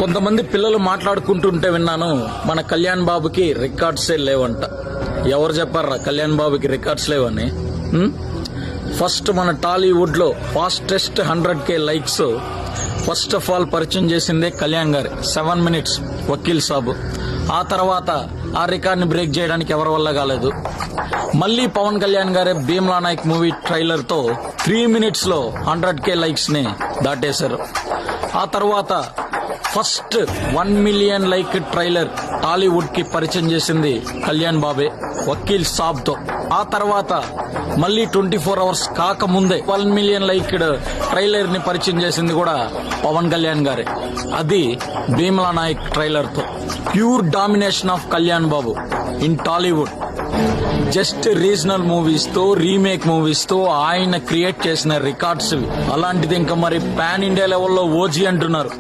కొంతమంది పిల్లలు మాట్లాడుకుంటుంటే విన్నాను, మన కళ్యాణ్ బాబుకి రికార్డ్సే లేవంట. ఎవరు చెప్పారా కళ్యాణ్ బాబుకి రికార్డ్స్ లేవని? ఫస్ట్ మన టాలీవుడ్ లో fastest 100K likes first of all పరిచయం చేసిందే కళ్యాణ్ గారు. 7 minutes వకీల్ సాబు. ఆ తర్వాత ఆ రికార్డ్ ని బ్రేక్ చేయడానికి ఎవరి వల్ల కాలేదు. మళ్ళీ పవన్ కళ్యాణ్ గారే భీమ్లా నాయక్ మూవీ ట్రైలర్ తో 3 minutes లో 100K లైక్స్ ని దాటేశారు. ఆ తర్వాత first 1 million like trailer Tollywood కి పరిచయం చేసింది కళ్యాణ్ బాబే వకీల్ సాబ్ తో. ఆ తర్వాత మళ్ళీ 24 hours కాకముందే 1 million లైక్ ట్రైలర్ ని పరిచయం చేసింది కూడా పవన్ కళ్యాణ్ గారే. అది భీమ్లా నాయక్ ట్రైలర్ తో. Pure domination of Kalyan Babu in Tollywood. Just regional movies తో, రీమేక్ మూవీస్ తో ఆయన క్రియేట్ చేసిన రికార్డ్స్. అలాంటిది ఇంకా మరి పాన్ ఇండియా లెవెల్లో ఓజీ అంటున్నారు.